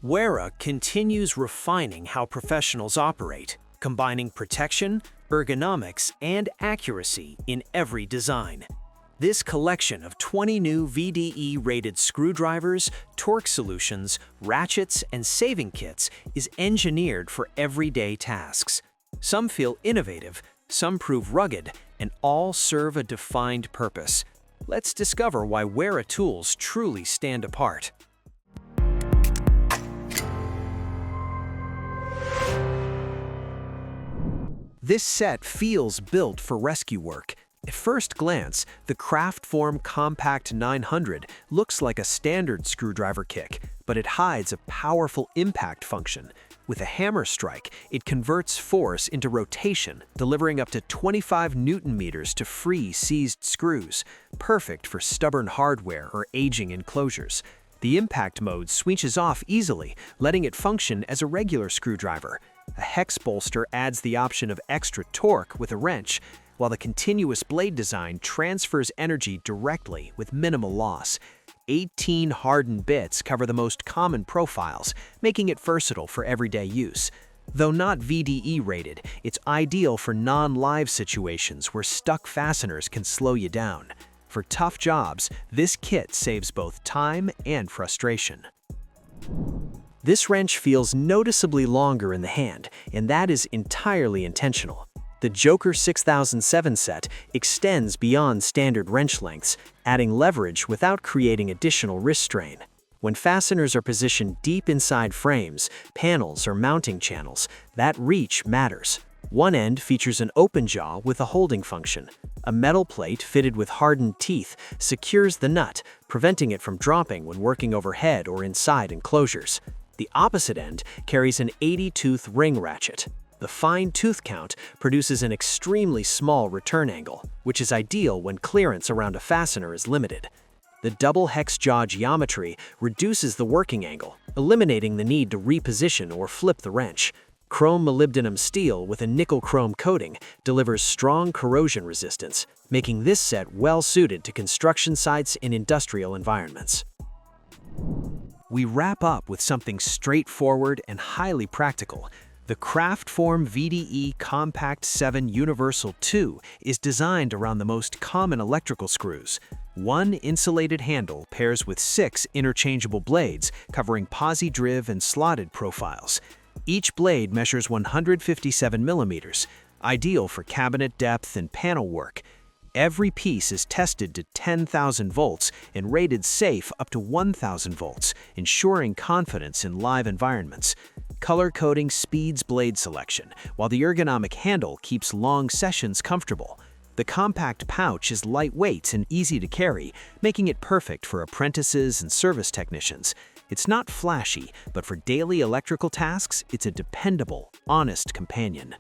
Wera continues refining how professionals operate, combining protection, ergonomics, and accuracy in every design. This collection of 20 new VDE-rated screwdrivers, torque solutions, ratchets, and saving kits is engineered for everyday tasks. Some feel innovative, some prove rugged, and all serve a defined purpose. Let's discover why Wera tools truly stand apart. This set feels built for rescue work. At first glance, the Kraftform Compact 900 looks like a standard screwdriver kick, but it hides a powerful impact function. With a hammer strike, it converts force into rotation, delivering up to 25 Newton-meters to free seized screws, perfect for stubborn hardware or aging enclosures. The impact mode switches off easily, letting it function as a regular screwdriver. A hex bolster adds the option of extra torque with a wrench, while the continuous blade design transfers energy directly with minimal loss. 18 hardened bits cover the most common profiles, making it versatile for everyday use. Though not VDE rated, it's ideal for non-live situations where stuck fasteners can slow you down. For tough jobs, this kit saves both time and frustration. This wrench feels noticeably longer in the hand, and that is entirely intentional. The Joker 6007 set extends beyond standard wrench lengths, adding leverage without creating additional wrist strain. When fasteners are positioned deep inside frames, panels, or mounting channels, that reach matters. One end features an open jaw with a holding function. A metal plate fitted with hardened teeth secures the nut, preventing it from dropping when working overhead or inside enclosures. The opposite end carries an 80-tooth ring ratchet. The fine tooth count produces an extremely small return angle, which is ideal when clearance around a fastener is limited. The double hex jaw geometry reduces the working angle, eliminating the need to reposition or flip the wrench. Chrome molybdenum steel with a nickel chrome coating delivers strong corrosion resistance, making this set well-suited to construction sites and industrial environments. We wrap up with something straightforward and highly practical. The Kraftform VDE Compact 7 Universal 2 is designed around the most common electrical screws. One insulated handle pairs with 6 interchangeable blades covering posi-driv and slotted profiles. Each blade measures 157 millimeters, ideal for cabinet depth and panel work. Every piece is tested to 10,000 volts and rated safe up to 1,000 volts, ensuring confidence in live environments. Color coding speeds blade selection, while the ergonomic handle keeps long sessions comfortable. The compact pouch is lightweight and easy to carry, making it perfect for apprentices and service technicians. It's not flashy, but for daily electrical tasks, it's a dependable, honest companion.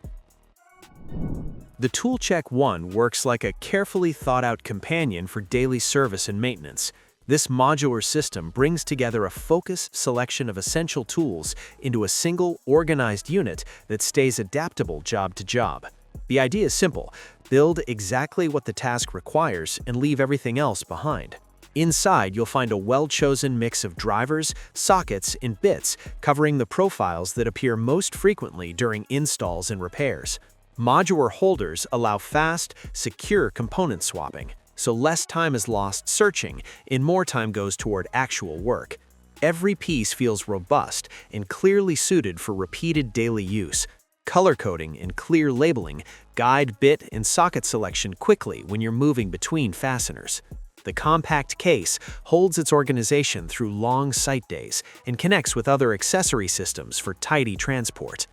The ToolCheck 1 works like a carefully thought-out companion for daily service and maintenance. This modular system brings together a focused selection of essential tools into a single, organized unit that stays adaptable job to job. The idea is simple: build exactly what the task requires and leave everything else behind. Inside, you'll find a well-chosen mix of drivers, sockets, and bits covering the profiles that appear most frequently during installs and repairs. Modular holders allow fast, secure component swapping, so less time is lost searching and more time goes toward actual work. Every piece feels robust and clearly suited for repeated daily use. Color coding and clear labeling guide bit and socket selection quickly when you're moving between fasteners. The compact case holds its organization through long site days and connects with other accessory systems for tidy transport.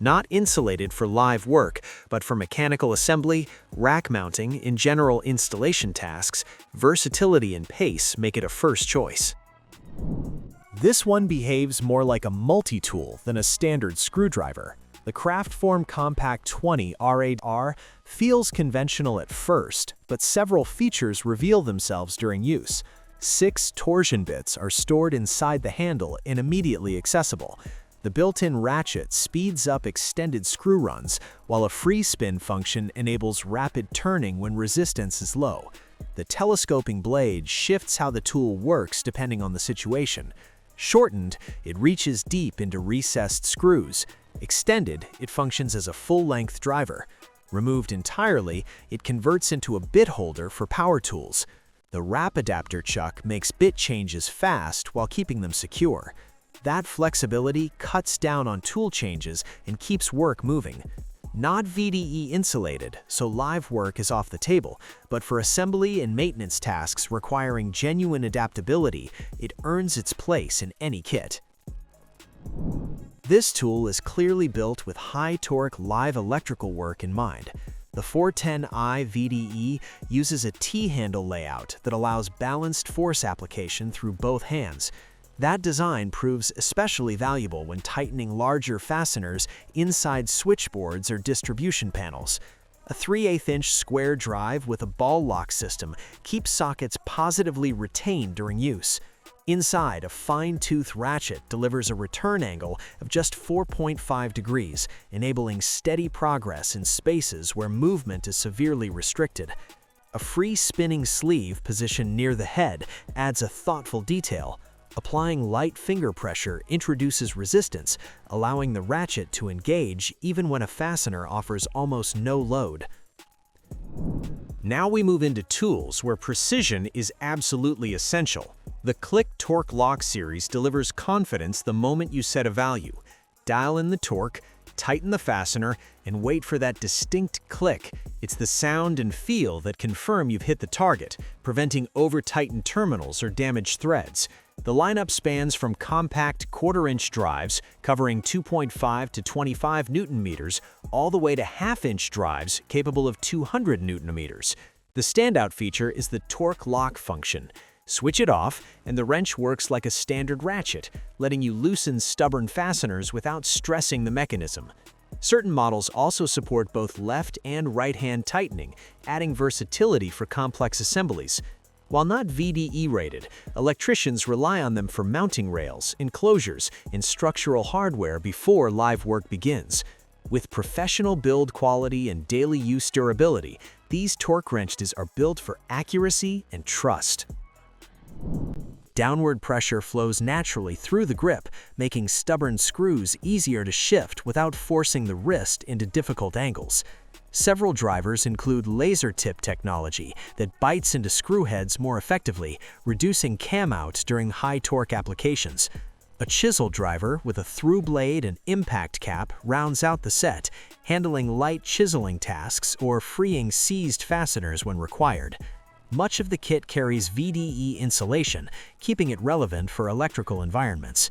Not insulated for live work, but for mechanical assembly, rack mounting, and general installation tasks, versatility and pace make it a first choice. This one behaves more like a multi-tool than a standard screwdriver. The Kraftform Compact 20 R8R feels conventional at first, but several features reveal themselves during use. 6 torsion bits are stored inside the handle and immediately accessible. The built-in ratchet speeds up extended screw runs, while a free spin function enables rapid turning when resistance is low. The telescoping blade shifts how the tool works depending on the situation. Shortened, it reaches deep into recessed screws. Extended, it functions as a full-length driver. Removed entirely, it converts into a bit holder for power tools. The wrap adapter chuck makes bit changes fast while keeping them secure. That flexibility cuts down on tool changes and keeps work moving. Not VDE insulated, so live work is off the table, but for assembly and maintenance tasks requiring genuine adaptability, it earns its place in any kit. This tool is clearly built with high-torque live electrical work in mind. The 410i VDE uses a T-handle layout that allows balanced force application through both hands. That design proves especially valuable when tightening larger fasteners inside switchboards or distribution panels. A 3/8-inch square drive with a ball lock system keeps sockets positively retained during use. Inside, a fine-tooth ratchet delivers a return angle of just 4.5 degrees, enabling steady progress in spaces where movement is severely restricted. A free spinning sleeve positioned near the head adds a thoughtful detail. Applying light finger pressure introduces resistance, allowing the ratchet to engage even when a fastener offers almost no load. Now we move into tools where precision is absolutely essential. The Click Torque Lock series delivers confidence the moment you set a value. Dial in the torque, tighten the fastener, and wait for that distinct click. It's the sound and feel that confirm you've hit the target, preventing over-tightened terminals or damaged threads. The lineup spans from compact quarter-inch drives covering 2.5 to 25 Newton-meters all the way to half-inch drives capable of 200 Newton-meters. The standout feature is the torque lock function. Switch it off, and the wrench works like a standard ratchet, letting you loosen stubborn fasteners without stressing the mechanism. Certain models also support both left and right-hand tightening, adding versatility for complex assemblies. While not VDE rated, electricians rely on them for mounting rails, enclosures, and structural hardware before live work begins. With professional build quality and daily use durability, these torque wrenches are built for accuracy and trust. Downward pressure flows naturally through the grip, making stubborn screws easier to shift without forcing the wrist into difficult angles. Several drivers include laser tip technology that bites into screw heads more effectively, reducing cam out during high torque applications. A chisel driver with a through blade and impact cap rounds out the set, handling light chiseling tasks or freeing seized fasteners when required. Much of the kit carries VDE insulation, keeping it relevant for electrical environments.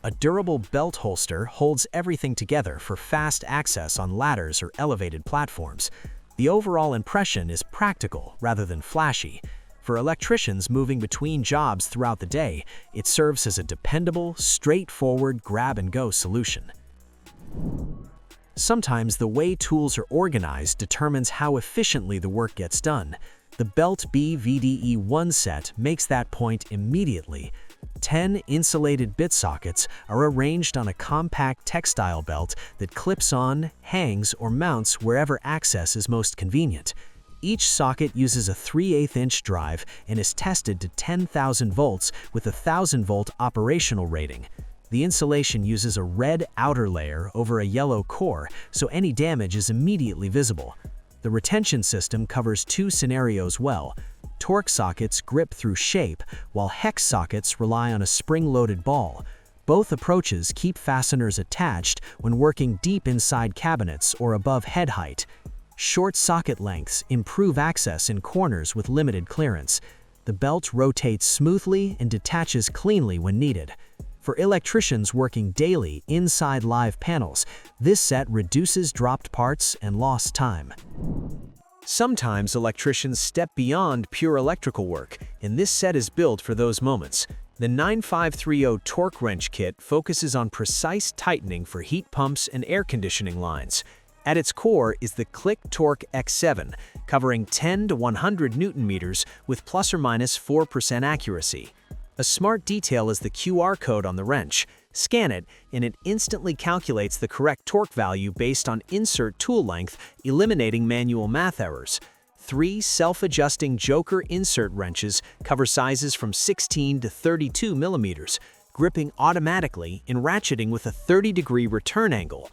A durable belt holster holds everything together for fast access on ladders or elevated platforms. The overall impression is practical rather than flashy. For electricians moving between jobs throughout the day, it serves as a dependable, straightforward grab-and-go solution. Sometimes the way tools are organized determines how efficiently the work gets done. The Belt B VDE 1 set makes that point immediately. 10 insulated bit sockets are arranged on a compact textile belt that clips on, hangs, or mounts wherever access is most convenient. Each socket uses a 3/8-inch drive and is tested to 10,000 volts with a 1,000-volt operational rating. The insulation uses a red outer layer over a yellow core, so any damage is immediately visible. The retention system covers two scenarios well. Torque sockets grip through shape, while hex sockets rely on a spring-loaded ball. Both approaches keep fasteners attached when working deep inside cabinets or above head height. Short socket lengths improve access in corners with limited clearance. The belt rotates smoothly and detaches cleanly when needed. For electricians working daily inside live panels, this set reduces dropped parts and lost time. Sometimes electricians step beyond pure electrical work, and this set is built for those moments. The 9530 torque wrench kit focuses on precise tightening for heat pumps and air conditioning lines. At its core is the Click Torque X7, covering 10 to 100 Newton-meters with plus or minus 4% accuracy. A smart detail is the QR code on the wrench. Scan it, and it instantly calculates the correct torque value based on insert tool length, eliminating manual math errors. 3 self-adjusting Joker insert wrenches cover sizes from 16 to 32 millimeters. gripping automatically and ratcheting with a 30-degree return angle.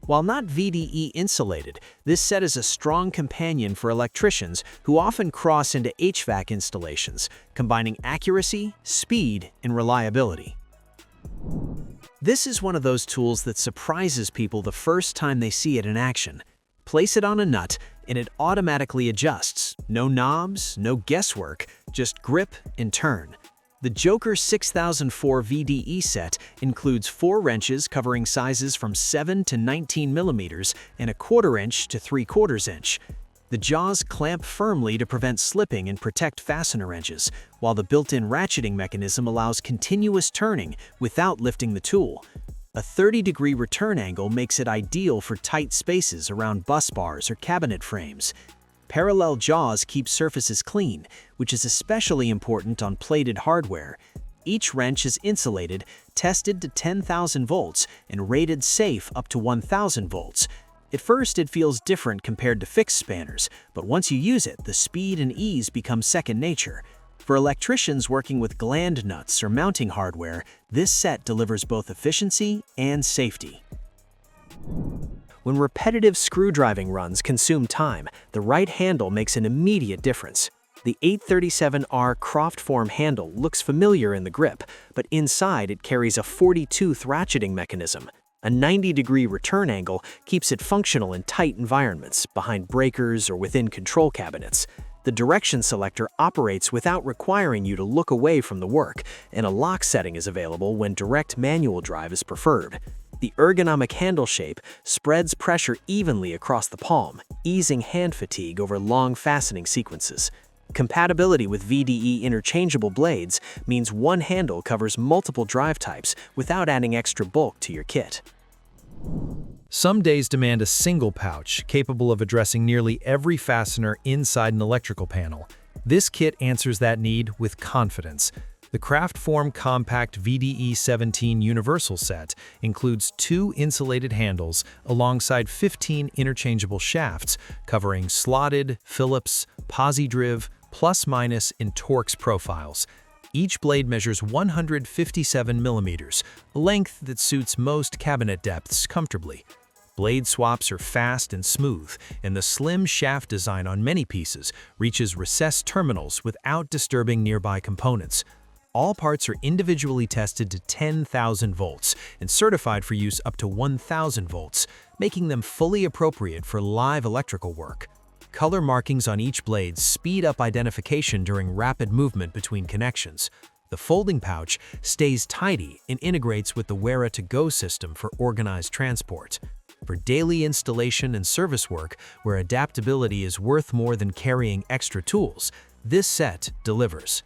While not VDE insulated, this set is a strong companion for electricians who often cross into HVAC installations, combining accuracy, speed, and reliability. This is one of those tools that surprises people the first time they see it in action. Place it on a nut, and it automatically adjusts. No knobs, no guesswork, just grip and turn. The Joker 6004 VDE set includes 4 wrenches covering sizes from 7 to 19 millimeters and a 1/4 inch to 3/4 inch. The jaws clamp firmly to prevent slipping and protect fastener edges, while the built-in ratcheting mechanism allows continuous turning without lifting the tool. A 30-degree return angle makes it ideal for tight spaces around bus bars or cabinet frames. Parallel jaws keep surfaces clean, which is especially important on plated hardware. Each wrench is insulated, tested to 10,000 volts, and rated safe up to 1,000 volts. At first, it feels different compared to fixed spanners, but once you use it, the speed and ease become second nature. For electricians working with gland nuts or mounting hardware, this set delivers both efficiency and safety. When repetitive screw-driving runs consume time, the right handle makes an immediate difference. The 837R Kraftform handle looks familiar in the grip, but inside it carries a 40-tooth ratcheting mechanism. A 90-degree return angle keeps it functional in tight environments, behind breakers or within control cabinets. The direction selector operates without requiring you to look away from the work, and a lock setting is available when direct manual drive is preferred. The ergonomic handle shape spreads pressure evenly across the palm, easing hand fatigue over long fastening sequences. Compatibility with VDE interchangeable blades means one handle covers multiple drive types without adding extra bulk to your kit. Some days demand a single pouch capable of addressing nearly every fastener inside an electrical panel. This kit answers that need with confidence. The Kraftform Compact VDE 17 Universal set includes 2 insulated handles alongside 15 interchangeable shafts covering slotted, Phillips, posi-driv, plus-minus, and Torx profiles. Each blade measures 157 millimeters, a length that suits most cabinet depths comfortably. Blade swaps are fast and smooth, and the slim shaft design on many pieces reaches recessed terminals without disturbing nearby components. All parts are individually tested to 10,000 volts and certified for use up to 1,000 volts, making them fully appropriate for live electrical work. Color markings on each blade speed up identification during rapid movement between connections. The folding pouch stays tidy and integrates with the Wera to-go system for organized transport. For daily installation and service work, where adaptability is worth more than carrying extra tools, this set delivers.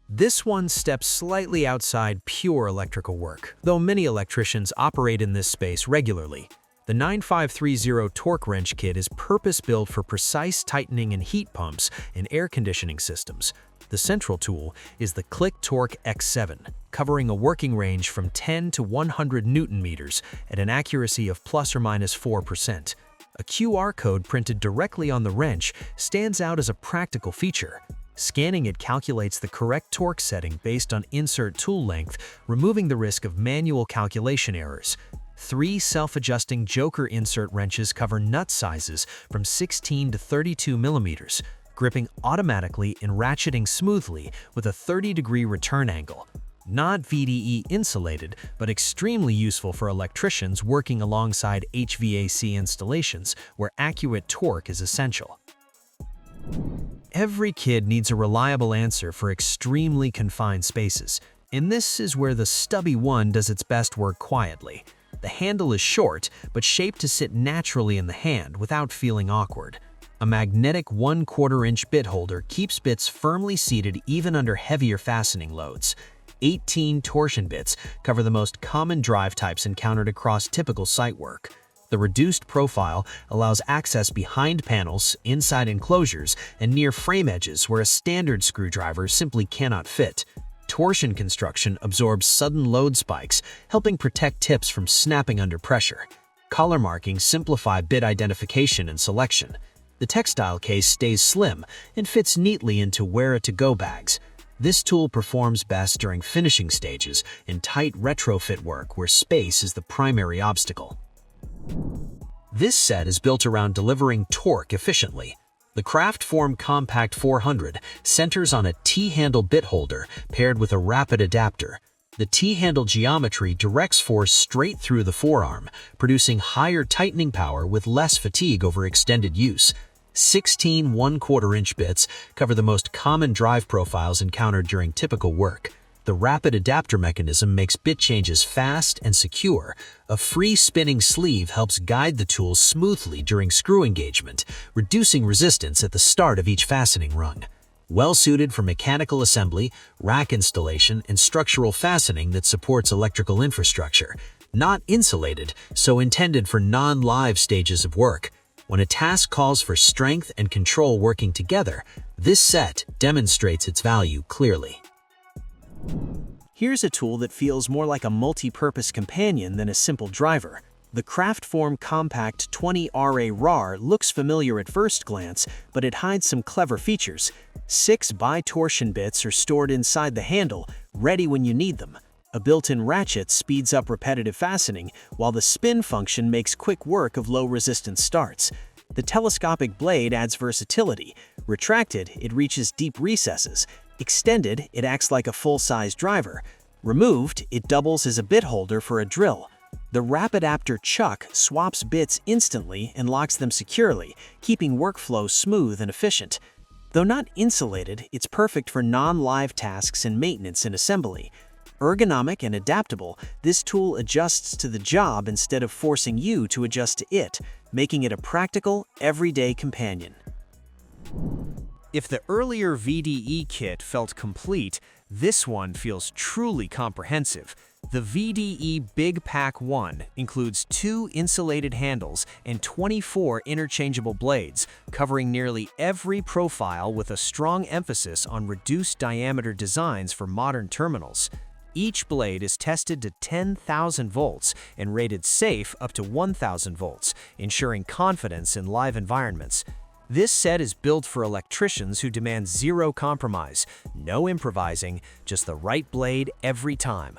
This one steps slightly outside pure electrical work, though many electricians operate in this space regularly. The 9530 torque wrench kit is purpose-built for precise tightening and heat pumps and air conditioning systems. The central tool is the Click Torque X7, covering a working range from 10 to 100 Newton meters at an accuracy of plus or minus 4%. A QR code printed directly on the wrench stands out as a practical feature. Scanning it calculates the correct torque setting based on insert tool length, removing the risk of manual calculation errors. 3 self-adjusting Joker insert wrenches cover nut sizes from 16 to 32 millimeters, gripping automatically and ratcheting smoothly with a 30-degree return angle. Not VDE insulated, but extremely useful for electricians working alongside HVAC installations where accurate torque is essential. Every kid needs a reliable answer for extremely confined spaces, and this is where the Stubby one does its best work quietly. The handle is short, but shaped to sit naturally in the hand without feeling awkward. A magnetic 1/4 inch bit holder keeps bits firmly seated even under heavier fastening loads. 18 torsion bits cover the most common drive types encountered across typical site work. The reduced profile allows access behind panels, inside enclosures, and near frame edges where a standard screwdriver simply cannot fit. Torsion construction absorbs sudden load spikes, helping protect tips from snapping under pressure. Collar markings simplify bit identification and selection. The textile case stays slim and fits neatly into Wera to-go bags. This tool performs best during finishing stages and tight retrofit work where space is the primary obstacle. This set is built around delivering torque efficiently. The Kraftform Compact 400 centers on a T-handle bit holder paired with a rapid adapter. The T-handle geometry directs force straight through the forearm, producing higher tightening power with less fatigue over extended use. 16 1/4-inch bits cover the most common drive profiles encountered during typical work. The rapid adapter mechanism makes bit changes fast and secure. A free spinning sleeve helps guide the tool smoothly during screw engagement, reducing resistance at the start of each fastening rung. Well suited for mechanical assembly, rack installation, and structural fastening that supports electrical infrastructure. Not insulated, so intended for non-live stages of work. When a task calls for strength and control working together, this set demonstrates its value clearly. Here's a tool that feels more like a multi-purpose companion than a simple driver. The Kraftform Compact 20 RA looks familiar at first glance, but it hides some clever features. 6 bi-torsion bits are stored inside the handle, ready when you need them. A built-in ratchet speeds up repetitive fastening, while the spin function makes quick work of low-resistance starts. The telescopic blade adds versatility. Retracted, it reaches deep recesses. Extended, it acts like a full-size driver. Removed, it doubles as a bit holder for a drill. The Rapidaptor chuck swaps bits instantly and locks them securely, keeping workflow smooth and efficient. Though not insulated, it's perfect for non-live tasks and maintenance and assembly. Ergonomic and adaptable, this tool adjusts to the job instead of forcing you to adjust to it, making it a practical, everyday companion. If the earlier VDE kit felt complete, this one feels truly comprehensive. The VDE Big Pack 1 includes 2 insulated handles and 24 interchangeable blades, covering nearly every profile with a strong emphasis on reduced diameter designs for modern terminals. Each blade is tested to 10,000 volts and rated safe up to 1,000 volts, ensuring confidence in live environments. This set is built for electricians who demand zero compromise, no improvising, just the right blade every time.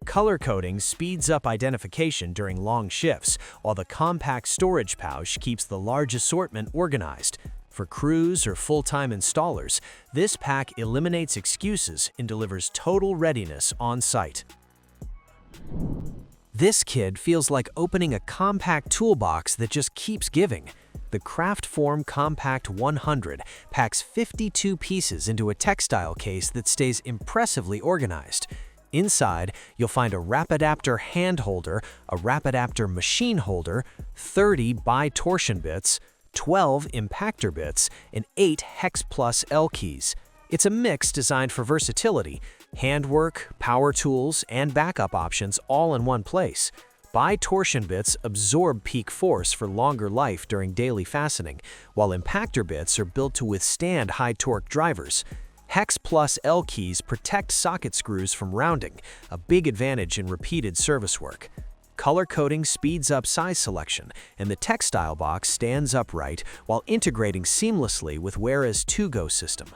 Color coding speeds up identification during long shifts, while the compact storage pouch keeps the large assortment organized. For crews or full-time installers, this pack eliminates excuses and delivers total readiness on site. This kit feels like opening a compact toolbox that just keeps giving. The Kraftform Compact 100 packs 52 pieces into a textile case that stays impressively organized. Inside, you'll find a Rapidaptor hand holder, a Rapidaptor machine holder, 30 bi-torsion bits, 12 impactor bits, and 8 Hex Plus L keys. It's a mix designed for versatility, handwork, power tools, and backup options all in one place. Bi-torsion bits absorb peak force for longer life during daily fastening, while impactor bits are built to withstand high-torque drivers. Hex Plus L keys protect socket screws from rounding, a big advantage in repeated service work. Color coding speeds up size selection, and the textile box stands upright while integrating seamlessly with Wera's to-go system.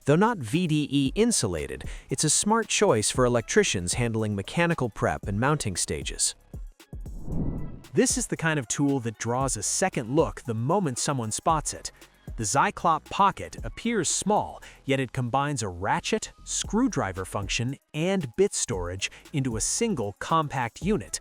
Though not VDE insulated, it's a smart choice for electricians handling mechanical prep and mounting stages. This is the kind of tool that draws a second look the moment someone spots it. The Zyklop Pocket appears small, yet it combines a ratchet, screwdriver function, and bit storage into a single compact unit.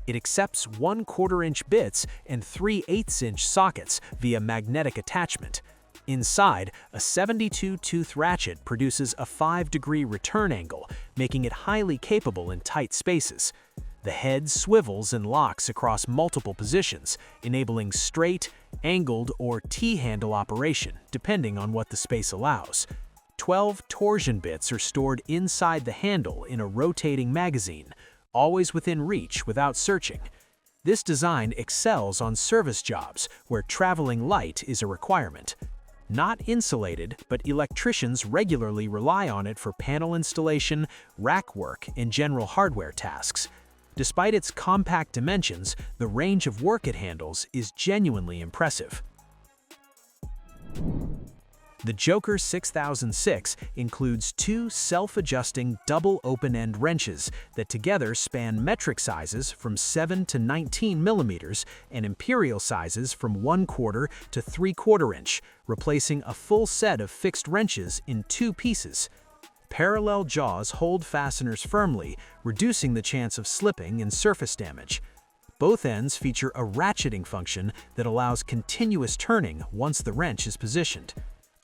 It accepts 1/4-inch bits and 3/8-inch sockets via magnetic attachment. Inside, a 72-tooth ratchet produces a 5-degree return angle, making it highly capable in tight spaces. The head swivels and locks across multiple positions, enabling straight, angled, or T-handle operation, depending on what the space allows. 12 torsion bits are stored inside the handle in a rotating magazine, always within reach without searching. This design excels on service jobs where traveling light is a requirement. Not insulated, but electricians regularly rely on it for panel installation, rack work, and general hardware tasks. Despite its compact dimensions, the range of work it handles is genuinely impressive. The Joker 6006 includes two self-adjusting double open-end wrenches that together span metric sizes from 7 to 19 millimeters and imperial sizes from 1/4 to 3/4 inch, replacing a full set of fixed wrenches in two pieces. Parallel jaws hold fasteners firmly, reducing the chance of slipping and surface damage. Both ends feature a ratcheting function that allows continuous turning once the wrench is positioned.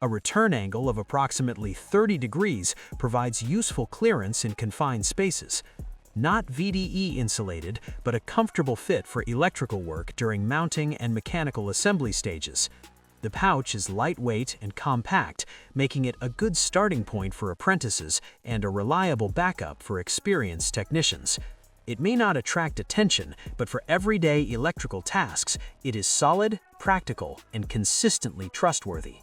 A return angle of approximately 30 degrees provides useful clearance in confined spaces. Not VDE insulated, but a comfortable fit for electrical work during mounting and mechanical assembly stages. The pouch is lightweight and compact, making it a good starting point for apprentices and a reliable backup for experienced technicians. It may not attract attention, but for everyday electrical tasks, it is solid, practical, and consistently trustworthy.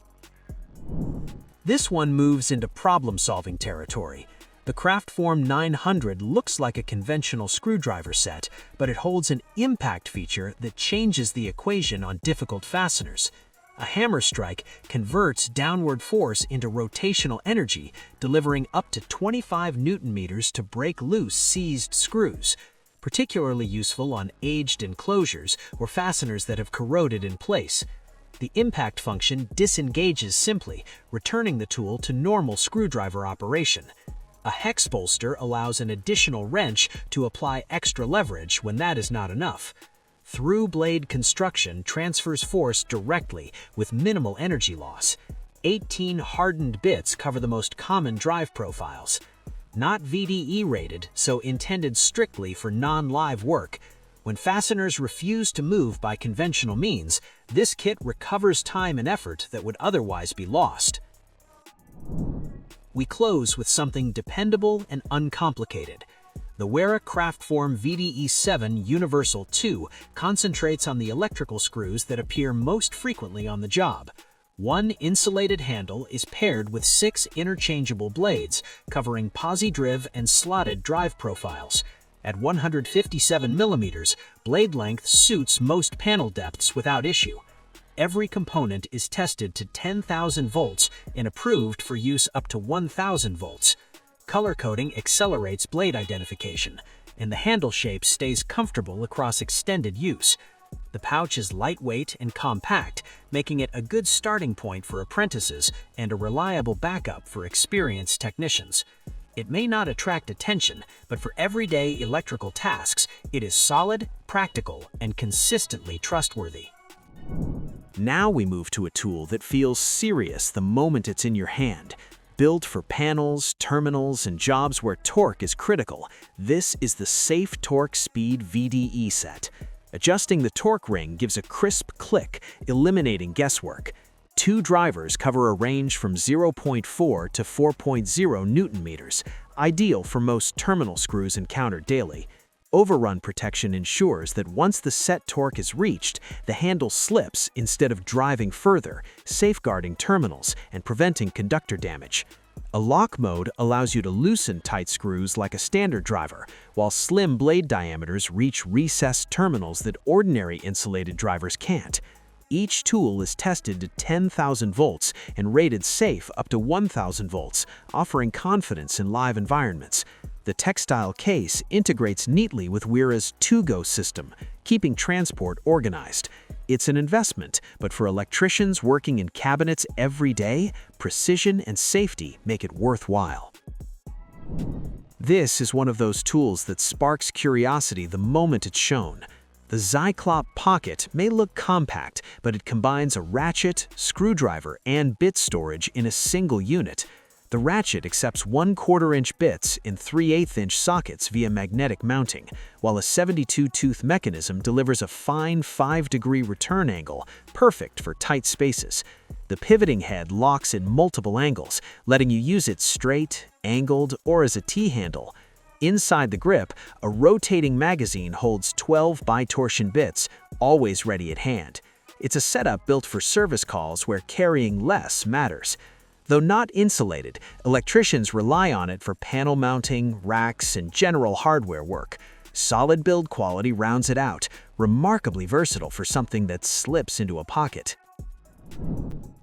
This one moves into problem-solving territory. The Kraftform 900 looks like a conventional screwdriver set, but it holds an impact feature that changes the equation on difficult fasteners. A hammer strike converts downward force into rotational energy, delivering up to 25 Newton-meters to break loose seized screws, particularly useful on aged enclosures or fasteners that have corroded in place. The impact function disengages simply, returning the tool to normal screwdriver operation. A hex bolster allows an additional wrench to apply extra leverage when that is not enough. Through-blade construction transfers force directly with minimal energy loss. 18 hardened bits cover the most common drive profiles. Not VDE rated, so intended strictly for non-live work. When fasteners refuse to move by conventional means, this kit recovers time and effort that would otherwise be lost. We close with something dependable and uncomplicated. The Wera Kraftform VDE 7 Universal 2 concentrates on the electrical screws that appear most frequently on the job. One insulated handle is paired with 6 interchangeable blades covering posi-driv and slotted drive profiles. At 157 millimeters, blade length suits most panel depths without issue. Every component is tested to 10,000 volts and approved for use up to 1,000 volts. Color coding accelerates blade identification, and the handle shape stays comfortable across extended use. The pouch is lightweight and compact, making it a good starting point for apprentices and a reliable backup for experienced technicians. It may not attract attention, but for everyday electrical tasks, it is solid, practical, and consistently trustworthy. Now we move to a tool that feels serious the moment it's in your hand. Built for panels, terminals, and jobs where torque is critical, this is the Safe Torque Speed VDE set. Adjusting the torque ring gives a crisp click, eliminating guesswork. 2 drivers cover a range from 0.4 to 4.0 Newton-meters, ideal for most terminal screws encountered daily. Overrun protection ensures that once the set torque is reached, the handle slips instead of driving further, safeguarding terminals and preventing conductor damage. A lock mode allows you to loosen tight screws like a standard driver, while slim blade diameters reach recessed terminals that ordinary insulated drivers can't. Each tool is tested to 10,000 volts and rated safe up to 1,000 volts, offering confidence in live environments. The Tactile case integrates neatly with Wera's to-go system, keeping transport organized. It's an investment, but for electricians working in cabinets every day, precision and safety make it worthwhile. This is one of those tools that sparks curiosity the moment it's shown. The Zyklop Pocket may look compact, but it combines a ratchet, screwdriver, and bit storage in a single unit. The ratchet accepts 1/4-inch bits in 3/8-inch sockets via magnetic mounting, while a 72-tooth mechanism delivers a fine 5-degree return angle, perfect for tight spaces. The pivoting head locks in multiple angles, letting you use it straight, angled, or as a T-handle. Inside the grip, a rotating magazine holds 12 bi-torsion bits, always ready at hand. It's a setup built for service calls where carrying less matters. Though not insulated, electricians rely on it for panel mounting, racks, and general hardware work. Solid build quality rounds it out, remarkably versatile for something that slips into a pocket.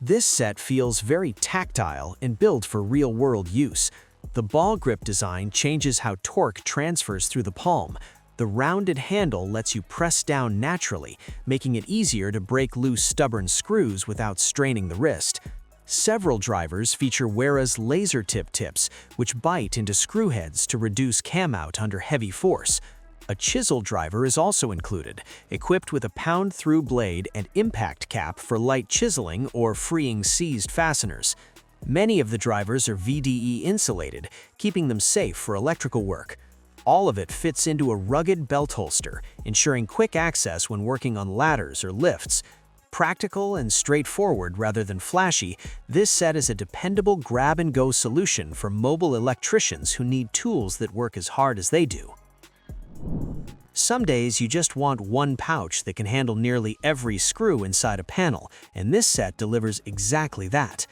This set feels very tactile and built for real-world use. The ball grip design changes how torque transfers through the palm. The rounded handle lets you press down naturally, making it easier to break loose stubborn screws without straining the wrist. Several drivers feature Wera's laser tip tips, which bite into screw heads to reduce cam out under heavy force. A chisel driver is also included, equipped with a pound-through blade and impact cap for light chiseling or freeing seized fasteners. Many of the drivers are VDE insulated, keeping them safe for electrical work. All of it fits into a rugged belt holster, ensuring quick access when working on ladders or lifts. Practical and straightforward rather than flashy, this set is a dependable grab-and-go solution for mobile electricians who need tools that work as hard as they do. Some days you just want one pouch that can handle nearly every screw inside a panel, and this set delivers exactly that.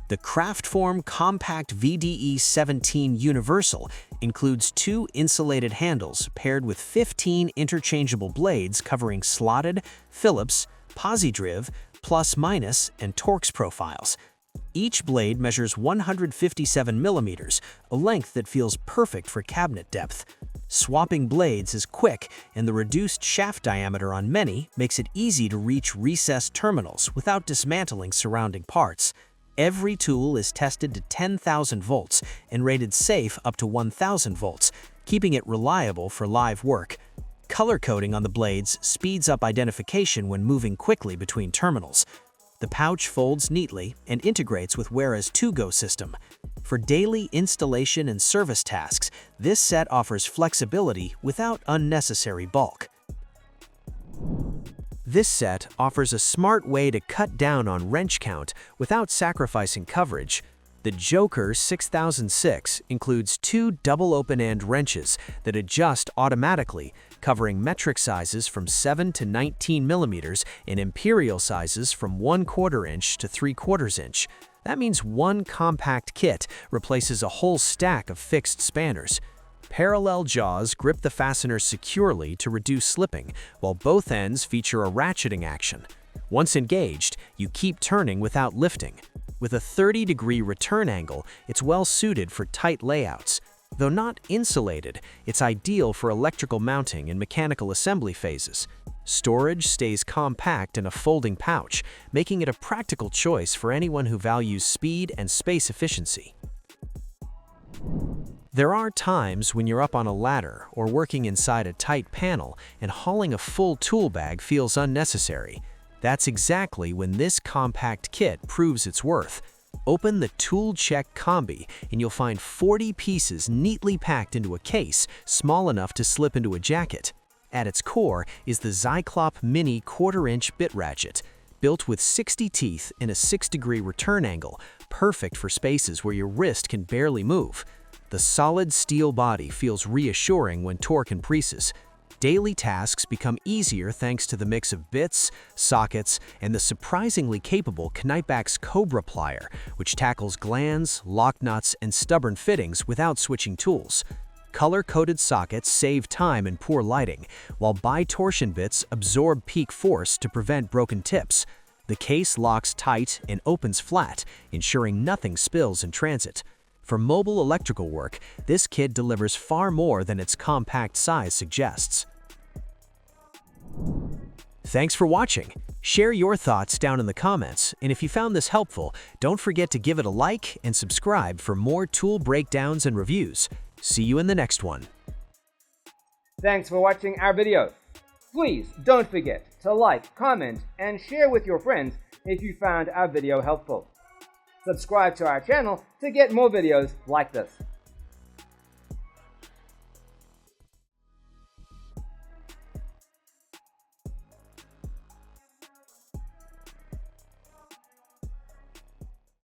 The Kraftform Compact VDE 17 Universal includes 2 insulated handles paired with 15 interchangeable blades covering slotted, Phillips, Posi-driv, plus-minus, and Torx profiles. Each blade measures 157 millimeters, a length that feels perfect for cabinet depth. Swapping blades is quick, and the reduced shaft diameter on many makes it easy to reach recessed terminals without dismantling surrounding parts. Every tool is tested to 10,000 volts and rated safe up to 1,000 volts, keeping it reliable for live work. Color coding on the blades speeds up identification when moving quickly between terminals. The pouch folds neatly and integrates with Wera's 2-Go system. For daily installation and service tasks, this set offers flexibility without unnecessary bulk. This set offers a smart way to cut down on wrench count without sacrificing coverage. The Joker 6006 includes 2 double open-end wrenches that adjust automatically, covering metric sizes from 7 to 19 millimeters and imperial sizes from 1/4 inch to 3/4 inch. That means one compact kit replaces a whole stack of fixed spanners. Parallel jaws grip the fasteners securely to reduce slipping, while both ends feature a ratcheting action. Once engaged, you keep turning without lifting. With a 30-degree return angle, it's well suited for tight layouts. Though not insulated, it's ideal for electrical mounting and mechanical assembly phases. Storage stays compact in a folding pouch, making it a practical choice for anyone who values speed and space efficiency. There are times when you're up on a ladder or working inside a tight panel and hauling a full tool bag feels unnecessary. That's exactly when this compact kit proves its worth. Open the Tool Check Combi and you'll find 40 pieces neatly packed into a case small enough to slip into a jacket. At its core is the Zyklop Mini 1/4 inch bit ratchet, built with 60 teeth and a 6-degree return angle, perfect for spaces where your wrist can barely move. The solid steel body feels reassuring when torque increases. Daily tasks become easier thanks to the mix of bits, sockets, and the surprisingly capable Knightback's Cobra plier, which tackles glands, lock nuts, and stubborn fittings without switching tools. Color-coded sockets save time in poor lighting, while bi-torsion bits absorb peak force to prevent broken tips. The case locks tight and opens flat, ensuring nothing spills in transit. For mobile electrical work, this kit delivers far more than its compact size suggests. Thanks for watching. Share your thoughts down in the comments, and if you found this helpful, don't forget to give it a like and subscribe for more tool breakdowns and reviews. See you in the next one. Thanks for watching our video. Please don't forget to like, comment, and share with your friends if you found our video helpful. Subscribe to our channel to get more videos like this.